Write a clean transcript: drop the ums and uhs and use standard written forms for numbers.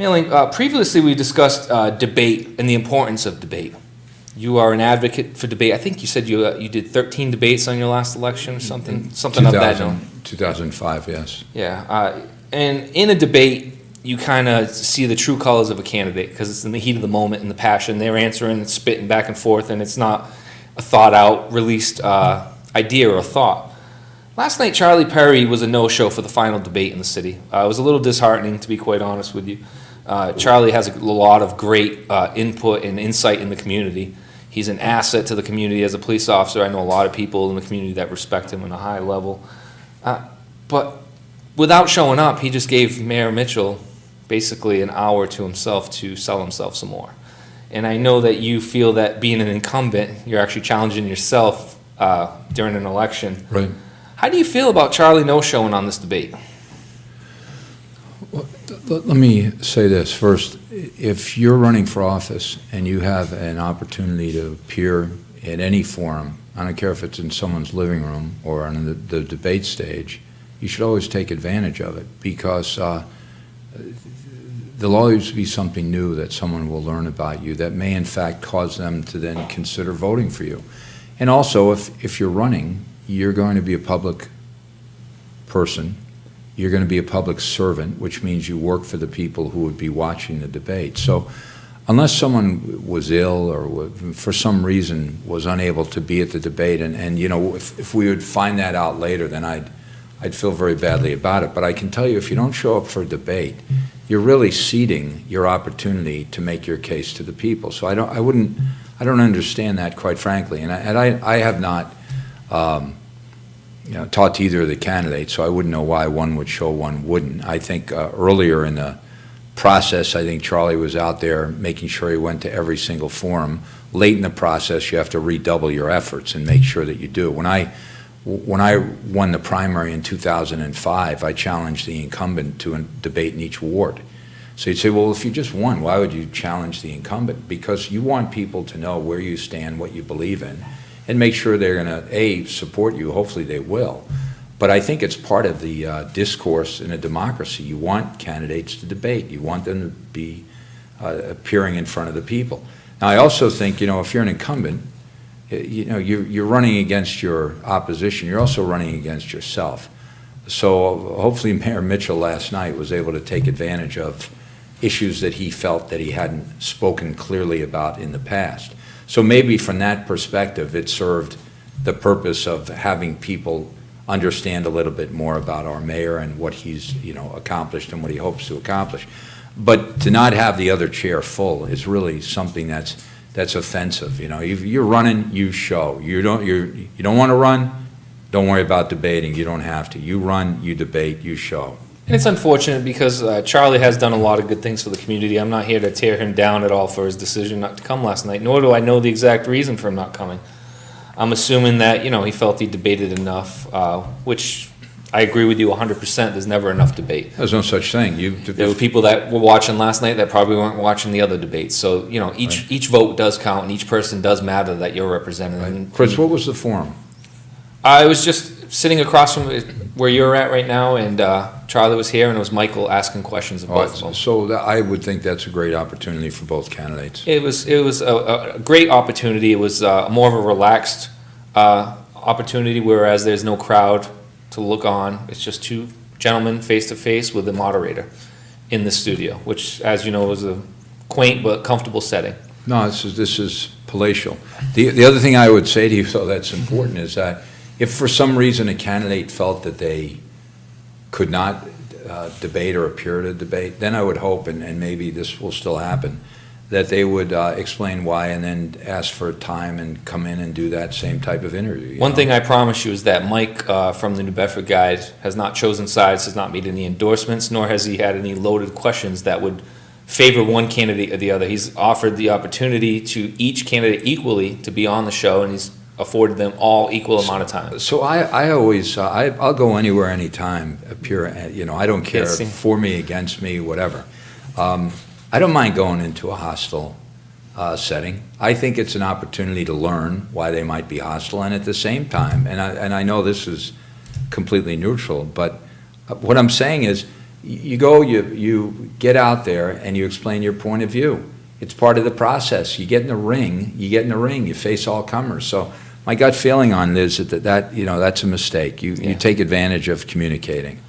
Mayor Lang, previously we discussed debate and the importance of debate. You are an advocate for debate. I think you said you did 13 debates on your last election or something of that note. 2005, yes. Yeah, and in a debate, you kind of see the true colors of a candidate because it's in the heat of the moment and the passion. They're answering and spitting back and forth, and it's not a thought-out, released idea or thought. Last night, Charlie Perry was a no-show for the final debate in the city. It was a little disheartening, to be quite honest with you. Charlie has a lot of great input and insight in the community. He's an asset to the community as a police officer. I know a lot of people in the community that respect him on a high level. But without showing up, he just gave Mayor Mitchell basically an hour to himself to sell himself some more. And I know that you feel that being an incumbent, you're actually challenging yourself during an election. Right. How do you feel about Charlie no-showing on this debate? Well, let me say this first. If you're running for office and you have an opportunity to appear at any forum, I don't care if it's in someone's living room or on the debate stage, you should always take advantage of it, because there'll always be something new that someone will learn about you that may in fact cause them to then consider voting for you. And also, if you're running, you're going to be a public person. You're going to be a public servant, which means you work for the people who would be watching the debate. So unless someone was ill or for some reason was unable to be at the debate, and you know, if we would find that out later, then I'd feel very badly about it. But I can tell you, if you don't show up for a debate, you're really ceding your opportunity to make your case to the people. So I don't understand that, quite frankly. And I have not talked to either of the candidates, so I wouldn't know why one would show, one wouldn't. I think earlier in the process, I think Charlie was out there making sure he went to every single forum. Late in the process, you have to redouble your efforts and make sure that you do. When I won the primary in 2005, I challenged the incumbent to a debate in each ward. So you'd say, well, if you just won, why would you challenge the incumbent? Because you want people to know where you stand, what you believe in, and make sure they're going to, A, support you. Hopefully they will. But I think it's part of the discourse in a democracy. You want candidates to debate. You want them to be appearing in front of the people. Now, I also think, if you're an incumbent, you're running against your opposition. You're also running against yourself. So hopefully Mayor Mitchell last night was able to take advantage of issues that he felt that he hadn't spoken clearly about in the past. So maybe from that perspective, it served the purpose of having people understand a little bit more about our mayor and what he's accomplished and what he hopes to accomplish. But to not have the other chair full is really something that's offensive. You're running, you show. You don't want to run, don't worry about debating. You don't have to. You run, you debate, you show. And it's unfortunate because Charlie has done a lot of good things for the community. I'm not here to tear him down at all for his decision not to come last night, nor do I know the exact reason for him not coming. I'm assuming that, he felt he debated enough, which I agree with you 100%. There's never enough debate. There's no such thing. There were people that were watching last night that probably weren't watching the other debates. So, each vote does count and each person does matter that you're representing. Right. Chris, what was the forum? I was just sitting across from where you're at right now, and Charlie was here, and it was Michael asking questions of both of them. So I would think that's a great opportunity for both candidates. It was a great opportunity. It was more of a relaxed opportunity, whereas there's no crowd to look on. It's just two gentlemen face to face with the moderator in the studio, which, as you know, is a quaint but comfortable setting. No, this is palatial. The other thing I would say to you, though, that's important, is that if for some reason a candidate felt that they could not debate or appear to debate, then I would hope, and maybe this will still happen, that they would explain why and then ask for time and come in and do that same type of interview. One thing I promise you is that Mike from the New Bedford Guide has not chosen sides, has not made any endorsements, nor has he had any loaded questions that would favor one candidate or the other. He's offered the opportunity to each candidate equally to be on the show, and he's afforded them all equal amount of time. So I always, I'll go anywhere, anytime, appear, I don't care, for me, against me, whatever. I don't mind going into a hostile setting. I think it's an opportunity to learn why they might be hostile, and at the same time, and I know this is completely neutral, but what I'm saying is, You go, you get out there and you explain your point of view. It's part of the process. You get in the ring, you face all comers. So my gut feeling on this is that, that's a mistake. You take advantage of communicating.